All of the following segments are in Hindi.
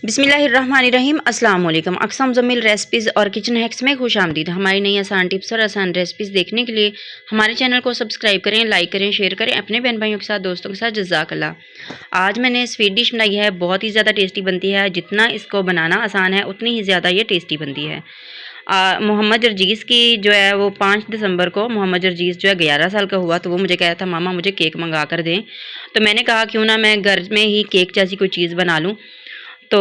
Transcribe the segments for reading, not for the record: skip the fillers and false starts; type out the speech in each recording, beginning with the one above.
बिस्मिल्लाहिर्रहमानिर्रहीम अस्सलाम वालेकुम। अक़सा मुज़म्मिल रेसिपीज़ और किचन हैक्स में खुश आमदीद। हमारी नई आसान टिप्स और आसान रेसिपीज़ देखने के लिए हमारे चैनल को सब्सक्राइब करें, लाइक करें, शेयर करें अपने बहन भाइयों के साथ, दोस्तों के साथ। जज़ाकल्लाह। आज मैंने स्वीट डिश बनाई है, बहुत ही ज़्यादा टेस्टी बनती है। जितना इसको बनाना आसान है उतनी ही ज़्यादा ये टेस्टी बनती है। मोहम्मद जरजीज़ की जो है वो 5 दिसंबर को मोहम्मद जरजीज़ जो है 11 साल का हुआ, तो वो मुझे कह रहा था मामा मुझे केक मंगा कर दें। तो मैंने कहा क्यों ना मैं घर में ही केक जैसी कोई चीज़ बना लूँ। तो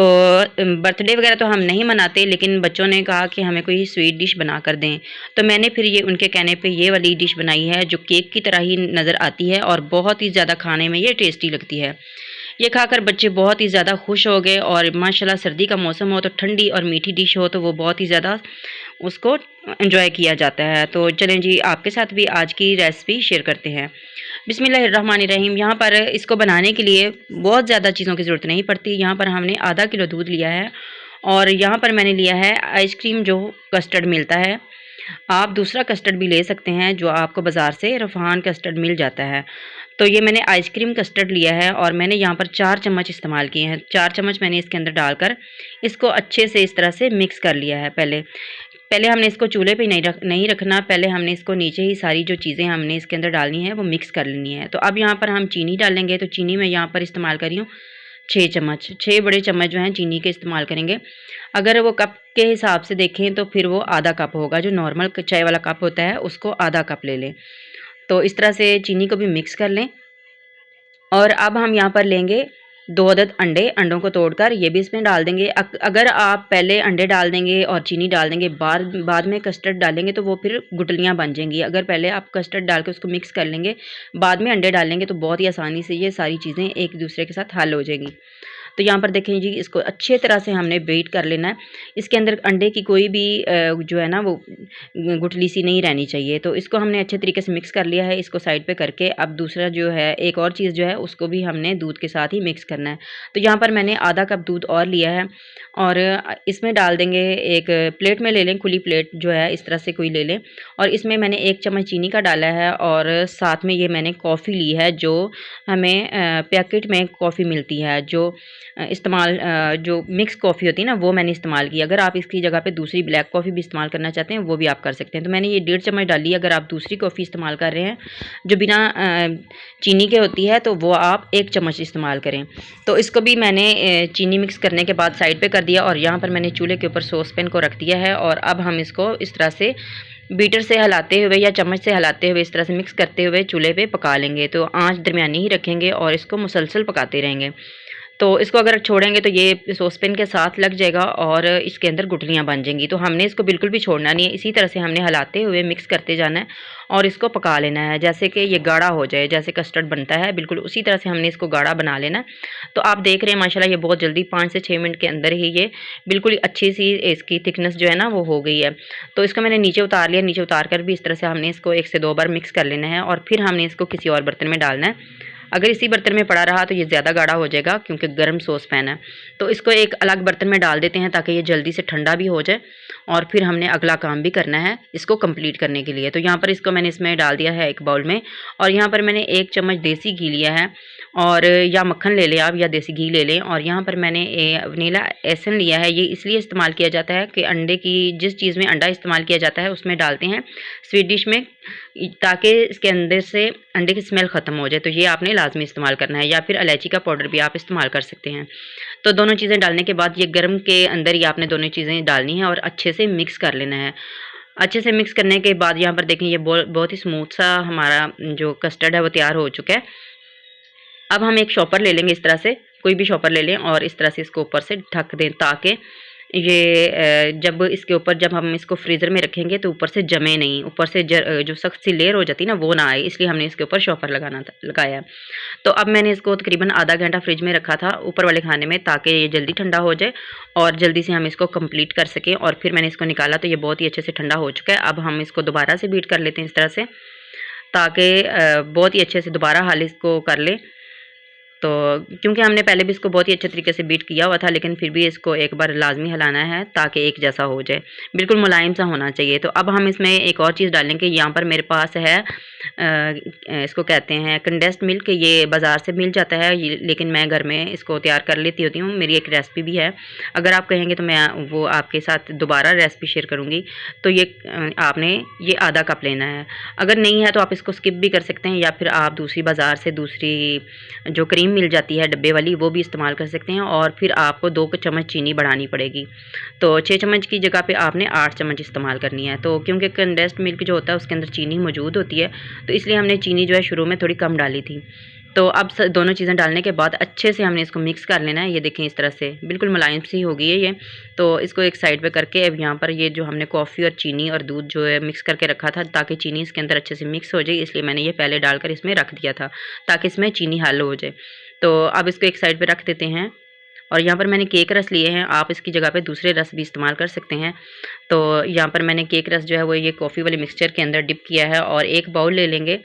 बर्थडे वगैरह तो हम नहीं मनाते, लेकिन बच्चों ने कहा कि हमें कोई स्वीट डिश बना कर दें। तो मैंने फिर ये उनके कहने पे ये वाली डिश बनाई है जो केक की तरह ही नज़र आती है और बहुत ही ज़्यादा खाने में ये टेस्टी लगती है। ये खाकर बच्चे बहुत ही ज़्यादा खुश हो गए और माशाल्लाह सर्दी का मौसम हो तो ठंडी और मीठी डिश हो तो वो बहुत ही ज़्यादा उसको एंजॉय किया जाता है। तो चलें जी, आपके साथ भी आज की रेसिपी शेयर करते हैं। बिस्मिल्लाहिर्रहमानिर्रहीम। यहाँ पर इसको बनाने के लिए बहुत ज़्यादा चीज़ों की ज़रूरत नहीं पड़ती। यहाँ पर हमने आधा किलो दूध लिया है और यहाँ पर मैंने लिया है आइसक्रीम जो कस्टर्ड मिलता है। आप दूसरा कस्टर्ड भी ले सकते हैं जो आपको बाज़ार से रफ़ान कस्टर्ड मिल जाता है। तो ये मैंने आइसक्रीम कस्टर्ड लिया है और मैंने यहाँ पर 4 चम्मच इस्तेमाल किए हैं। 4 चम्मच मैंने इसके अंदर डालकर इसको अच्छे से इस तरह से मिक्स कर लिया है। पहले हमने इसको चूल्हे पे नहीं रखना, पहले हमने इसको नीचे ही सारी जो चीज़ें हमने इसके अंदर डालनी है वो मिक्स कर लेनी है। तो अब यहाँ पर हम चीनी डालेंगे, तो चीनी मैं यहाँ पर इस्तेमाल कर रही हूँ 6 चम्मच। 6 बड़े चम्मच जो हैं चीनी के इस्तेमाल करेंगे। अगर वो कप के हिसाब से देखें तो फिर वो आधा कप होगा, जो नॉर्मल चाय वाला कप होता है उसको आधा कप ले लें। तो इस तरह से चीनी को भी मिक्स कर लें। और अब हम यहाँ पर लेंगे 2 अदद अंडे। अंडों को तोड़कर ये भी इसमें डाल देंगे। अगर आप पहले अंडे डाल देंगे और चीनी डाल देंगे, बाद में कस्टर्ड डालेंगे तो वो फिर गुठलियाँ बन जाएंगी। अगर पहले आप कस्टर्ड डाल के उसको मिक्स कर लेंगे, बाद में अंडे डालेंगे तो बहुत ही आसानी से ये सारी चीज़ें एक दूसरे के साथ हल हो जाएंगी। तो यहाँ पर देखें जी, इसको अच्छे तरह से हमने बीट कर लेना है। इसके अंदर अंडे की कोई भी जो है ना वो गुठली सी नहीं रहनी चाहिए। तो इसको हमने अच्छे तरीके से मिक्स कर लिया है। इसको साइड पे करके अब दूसरा जो है एक और चीज़ जो है उसको भी हमने दूध के साथ ही मिक्स करना है। तो यहाँ पर मैंने आधा कप दूध और लिया है और इसमें डाल देंगे। एक प्लेट में ले लें, खुली प्लेट जो है इस तरह से कोई ले लें, और इसमें मैंने 1 चम्मच चीनी का डाला है और साथ में ये मैंने कॉफ़ी ली है जो हमें पैकेट में कॉफ़ी मिलती है, जो मिक्स कॉफ़ी होती है ना, वो मैंने इस्तेमाल की। अगर आप इसकी जगह पे दूसरी ब्लैक कॉफ़ी भी इस्तेमाल करना चाहते हैं वो भी आप कर सकते हैं। तो मैंने ये 1.5 चम्मच डाली। अगर आप दूसरी कॉफ़ी इस्तेमाल कर रहे हैं जो बिना चीनी के होती है तो वो आप 1 चम्मच इस्तेमाल करें। तो इसको भी मैंने चीनी मिक्स करने के बाद साइड पे कर दिया और यहाँ पर मैंने चूल्हे के ऊपर सॉस पैन को रख दिया है और अब हम इसको इस तरह से बीटर से हिलाते हुए या चम्मच से हिलाते हुए इस तरह से मिक्स करते हुए चूल्हे पे पका लेंगे। तो आंच दरमियानी ही रखेंगे और इसको मुसलसल पकाते रहेंगे। तो इसको अगर छोड़ेंगे तो ये सॉसपैन के साथ लग जाएगा और इसके अंदर गुठलियाँ बन जाएंगी। तो हमने इसको बिल्कुल भी छोड़ना नहीं है, इसी तरह से हमने हिलाते हुए मिक्स करते जाना है और इसको पका लेना है जैसे कि ये गाढ़ा हो जाए। जैसे कस्टर्ड बनता है बिल्कुल उसी तरह से हमने इसको गाढ़ा बना लेना है। तो आप देख रहे हैं माशाल्लाह ये बहुत जल्दी 5 से 6 मिनट के अंदर ही ये बिल्कुल अच्छी सी इसकी थिकनेस जो है ना वो हो गई है। तो इसको मैंने नीचे उतार लिया। नीचे उतार कर भी इस तरह से हमने इसको 1 से 2 बार मिक्स कर लेना है और फिर हमने इसको किसी और बर्तन में डालना है। अगर इसी बर्तन में पड़ा रहा तो ये ज़्यादा गाढ़ा हो जाएगा क्योंकि गर्म सॉस पैन है। तो इसको एक अलग बर्तन में डाल देते हैं ताकि ये जल्दी से ठंडा भी हो जाए और फिर हमने अगला काम भी करना है इसको कंप्लीट करने के लिए। तो यहाँ पर इसको मैंने इसमें डाल दिया है एक बाउल में और यहाँ पर मैंने 1 चम्मच देसी घी लिया है और या मक्खन ले लें आप या देसी घी ले लें। और यहाँ पर मैंने वनीला एसेंस लिया है। ये इसलिए इस्तेमाल किया जाता है कि अंडे की जिस चीज़ में अंडा इस्तेमाल किया जाता है उसमें डालते हैं स्वीट डिश में, ताकि इसके अंदर से अंडे की स्मेल ख़त्म हो जाए। तो ये आपने लाजमी इस्तेमाल करना है, या फिर इलायची का पाउडर भी आप इस्तेमाल कर सकते हैं। तो दोनों चीज़ें डालने के बाद ये गर्म के अंदर ही आपने दोनों चीज़ें डालनी है और अच्छे से मिक्स कर लेना है। अच्छे से मिक्स करने के बाद यहाँ पर देखें ये बहुत ही स्मूथ सा हमारा जो कस्टर्ड है वो तैयार हो चुका है। अब हम एक शॉपर ले लेंगे, इस तरह से कोई भी शॉपर ले लें और इस तरह से इसको ऊपर से ढक दें ताकि ये जब हम इसको फ्रीज़र में रखेंगे तो ऊपर से जमे नहीं, ऊपर से जो सख्त सी लेयर हो जाती है ना वो ना आए, इसलिए हमने इसके ऊपर शॉपर लगाया है। तो अब मैंने इसको तकरीबन आधा घंटा फ्रिज में रखा था ऊपर वाले खाने में ताकि ये जल्दी ठंडा हो जाए और जल्दी से हम इसको कंप्लीट कर सकें। और फिर मैंने इसको निकाला तो ये बहुत ही अच्छे से ठंडा हो चुका है। अब हम इसको दोबारा से बीट कर लेते हैं इस तरह से ताकि बहुत ही अच्छे से दोबारा हाल इसको कर लें। तो क्योंकि हमने पहले भी इसको बहुत ही अच्छे तरीके से बीट किया हुआ था, लेकिन फिर भी इसको एक बार लाजमी हिलाना है ताकि एक जैसा हो जाए, बिल्कुल मुलायम सा होना चाहिए। तो अब हम इसमें एक और चीज़ डालेंगे। यहाँ पर मेरे पास है इसको कहते हैं कंडेंस्ड मिल्क। ये बाज़ार से मिल जाता है, लेकिन मैं घर में इसको तैयार कर लेती होती हूँ। मेरी एक रेसिपी भी है, अगर आप कहेंगे तो मैं वो आपके साथ दोबारा रेसिपी शेयर करूँगी। तो ये आपने ये आधा कप लेना है। अगर नहीं है तो आप इसको स्किप भी कर सकते हैं, या फिर आप दूसरी बाज़ार से दूसरी जो क्रीम मिल जाती है डब्बे वाली, वो भी इस्तेमाल कर सकते हैं। और फिर आपको 2 चम्मच चीनी बढ़ानी पड़ेगी। तो 6 चम्मच की जगह पे आपने 8 चम्मच इस्तेमाल करनी है। तो क्योंकि कंडेंस्ड मिल्क जो होता है उसके अंदर चीनी मौजूद होती है, तो इसलिए हमने चीनी जो है शुरू में थोड़ी कम डाली थी। तो अब दोनों चीज़ें डालने के बाद अच्छे से हमने इसको मिक्स कर लेना है। ये देखें इस तरह से बिल्कुल मुलायम सी हो गई है ये। तो इसको एक साइड पे करके अब यहाँ पर ये जो हमने कॉफ़ी और चीनी और दूध जो है मिक्स करके रखा था, ताकि चीनी इसके अंदर अच्छे से मिक्स हो जाए, इसलिए मैंने ये पहले डालकर इसमें रख दिया था ताकि इसमें चीनी हल हो जाए। तो अब इसको एक साइड पर रख देते हैं। और यहाँ पर मैंने केक रस लिए हैं, आप इसकी जगह पे दूसरे रस भी इस्तेमाल कर सकते हैं। तो यहाँ पर मैंने केक रस जो है वो ये कॉफ़ी वाले मिक्सचर के अंदर डिप किया है। और एक बाउल ले लेंगे।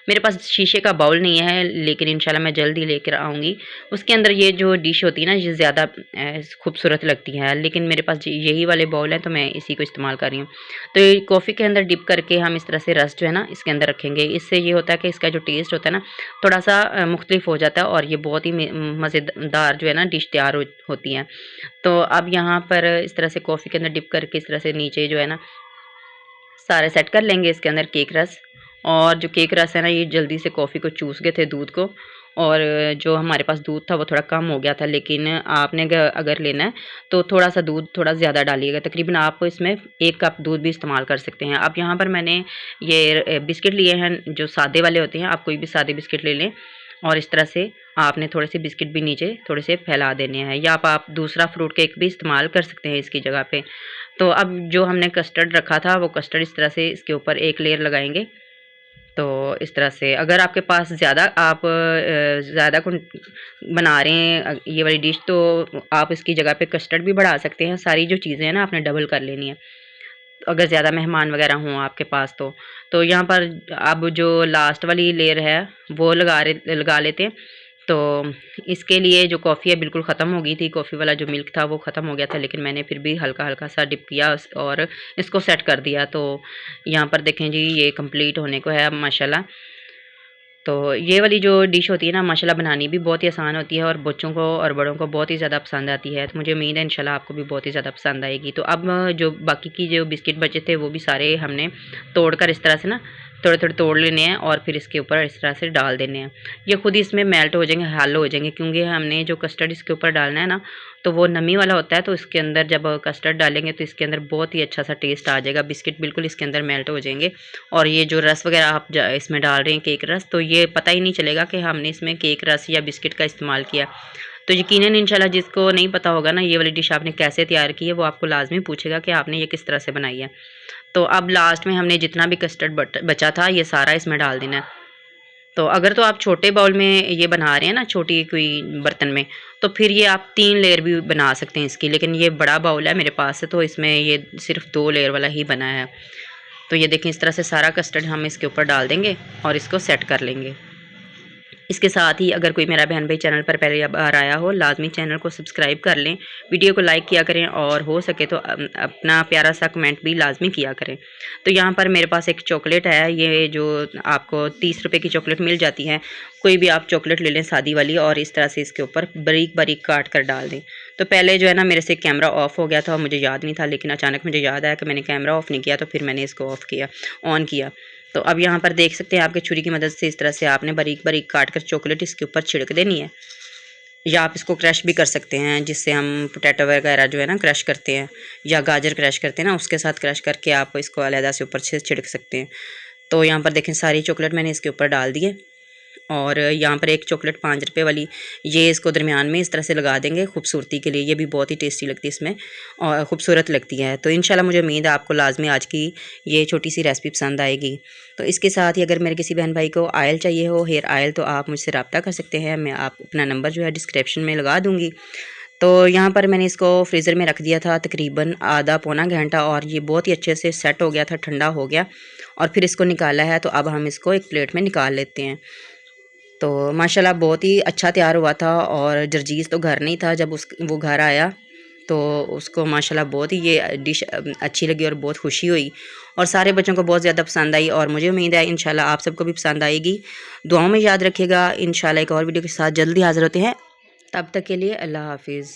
मेरे पास शीशे का बाउल नहीं है, लेकिन इंशाल्लाह मैं जल्द ही लेकर आऊँगी। उसके अंदर ये जो डिश होती है ना, ये ज़्यादा खूबसूरत लगती है, लेकिन मेरे पास यही वाले बाउल है, तो मैं इसी को इस्तेमाल कर रही हूँ। तो ये कॉफ़ी के अंदर डिप करके हम इस तरह से रस जो है ना इसके अंदर रखेंगे। इससे ये होता है कि इसका जो टेस्ट होता है ना थोड़ा सा मुख्तलिफ हो जाता है, और ये बहुत ही मज़ेदार जो है ना डिश तैयार होती है। तो अब यहाँ पर इस तरह से कॉफ़ी के अंदर डिप करके इस तरह से नीचे जो है ना सारे सेट कर लेंगे इसके अंदर केक रस। और जो केक रस है ना, ये जल्दी से कॉफ़ी को चूस गए थे दूध को, और जो हमारे पास दूध था वो थोड़ा कम हो गया था। लेकिन आपने अगर लेना है तो थोड़ा सा दूध थोड़ा ज़्यादा डालिएगा, तकरीबन आप इसमें 1 कप दूध भी इस्तेमाल कर सकते हैं। अब यहाँ पर मैंने ये बिस्किट लिए हैं जो सादे वाले होते हैं, आप कोई भी सादे बिस्किट ले लें, और इस तरह से आपने थोड़े से बिस्किट भी नीचे थोड़े से फैला देने हैं, या आप दूसरा फ्रूट केक भी इस्तेमाल कर सकते हैं इसकी जगह पे। तो अब जो हमने कस्टर्ड रखा था वो कस्टर्ड इस तरह से इसके ऊपर एक लेयर लगाएंगे। तो इस तरह से अगर आपके पास ज़्यादा आप ज़्यादा बना रहे हैं ये वाली डिश, तो आप इसकी जगह पे कस्टर्ड भी बढ़ा सकते हैं। सारी जो चीज़ें हैं ना आपने डबल कर लेनी है, अगर ज़्यादा मेहमान वगैरह हों आपके पास तो यहाँ पर अब जो लास्ट वाली लेयर है वो लगा लेते हैं। तो इसके लिए जो कॉफ़ी है बिल्कुल ख़त्म हो गई थी, कॉफ़ी वाला जो मिल्क था वो ख़त्म हो गया था, लेकिन मैंने फिर भी हल्का हल्का सा डिप किया और इसको सेट कर दिया। तो यहाँ पर देखें जी ये कंप्लीट होने को है अब माशाल्लाह। तो ये वाली जो डिश होती है ना माशाल्लाह बनानी भी बहुत ही आसान होती है, और बच्चों को और बड़ों को बहुत ही ज़्यादा पसंद आती है। तो मुझे उम्मीद है इंशाल्लाह आपको भी बहुत ही ज़्यादा पसंद आएगी। तो अब जो बाकी की जो बिस्किट बचे थे वो भी सारे हमने तोड़कर इस तरह से ना थोड़े थोड़े तोड़ लेने हैं, और फिर इसके ऊपर इस तरह से डाल देने हैं। ये खुद ही इसमें मेल्ट हो जाएंगे, हल हो जाएंगे, क्योंकि हमने जो कस्टर्ड इसके ऊपर डालना है ना तो वो नमी वाला होता है। तो इसके अंदर जब कस्टर्ड डालेंगे तो इसके अंदर बहुत ही अच्छा सा टेस्ट आ जाएगा, बिस्किट बिल्कुल इसके अंदर मेल्ट हो जाएंगे। और ये जो रस वगैरह आप इसमें डाल रहे हैं केक रस, तो ये पता ही नहीं चलेगा कि हमने इसमें केक रस या बिस्किट का इस्तेमाल किया। तो यकीनन इंशाल्लाह जिसको नहीं पता होगा ना ये वाली डिश आपने कैसे तैयार की है, वो आपको लाजमी पूछेगा कि आपने ये किस तरह से बनाई है। तो अब लास्ट में हमने जितना भी कस्टर्ड बचा था ये सारा इसमें डाल देना है। तो अगर तो आप छोटे बाउल में ये बना रहे हैं ना, छोटी कोई बर्तन में, तो फिर ये आप 3 लेयर भी बना सकते हैं इसकी, लेकिन ये बड़ा बाउल है मेरे पास, तो इसमें ये सिर्फ 2 लेयर वाला ही बना है। तो ये देखें इस तरह से सारा कस्टर्ड हम इसके ऊपर डाल देंगे और इसको सेट कर लेंगे। इसके साथ ही अगर कोई मेरा बहन भाई चैनल पर पहले बार आया हो, लाजमी चैनल को सब्सक्राइब कर लें, वीडियो को लाइक किया करें, और हो सके तो अपना प्यारा सा कमेंट भी लाजमी किया करें। तो यहाँ पर मेरे पास एक चॉकलेट है, ये जो आपको 30 रुपये की चॉकलेट मिल जाती है, कोई भी आप चॉकलेट ले लें सादी वाली, और इस तरह से इसके ऊपर बारीक बारीक काट कर डाल दें। तो पहले जो है ना मेरे से कैमरा ऑफ हो गया था और मुझे याद नहीं था, लेकिन अचानक मुझे याद आया कि मैंने कैमरा ऑफ़ नहीं किया, तो फिर मैंने इसको ऑन किया। तो अब यहाँ पर देख सकते हैं आपके छुरी की मदद से इस तरह से आपने बारीक बारीक काट कर चॉकलेट इसके ऊपर छिड़क देनी है, या आप इसको क्रश भी कर सकते हैं, जिससे हम पोटैटो वगैरह जो है ना क्रश करते हैं, या गाजर क्रश करते हैं ना, उसके साथ क्रश करके आप इसको अलहदा से ऊपर से छिड़क सकते हैं। तो यहाँ पर देखें सारी चॉकलेट मैंने इसके ऊपर डाल दी है, और यहाँ पर एक चॉकलेट 5 रुपये वाली, ये इसको दरमियान में इस तरह से लगा देंगे खूबसूरती के लिए। ये भी बहुत ही टेस्टी लगती है इसमें और ख़ूबसूरत लगती है। तो इंशाल्लाह मुझे उम्मीद है आपको लाजमी आज की ये छोटी सी रेसिपी पसंद आएगी। तो इसके साथ ही अगर मेरे किसी बहन भाई को ऑयल चाहिए हो, हेयर ऑयल, तो आप मुझसे रब्ता कर सकते हैं। मैं आप अपना नंबर जो है डिस्क्रिप्शन में लगा दूँगी। तो यहाँ पर मैंने इसको फ्रीज़र में रख दिया था तकरीबन आधा पौना घंटा, और ये बहुत ही अच्छे से सेट हो गया था, ठंडा हो गया, और फिर इसको निकाला है। तो अब हम इसको एक प्लेट में निकाल लेते हैं। तो माशाल्लाह बहुत ही अच्छा तैयार हुआ था। और जर्जीस तो घर नहीं था जब वो घर आया, तो उसको माशाल्लाह बहुत ही ये डिश अच्छी लगी और बहुत खुशी हुई और सारे बच्चों को बहुत ज़्यादा पसंद आई। और मुझे उम्मीद है इंशाल्लाह आप सबको भी पसंद आएगी। दुआओं में याद रखिएगा। इंशाल्लाह एक और वीडियो के साथ जल्दी हाज़िर होते हैं। तब तक के लिए अल्लाह हाफिज़।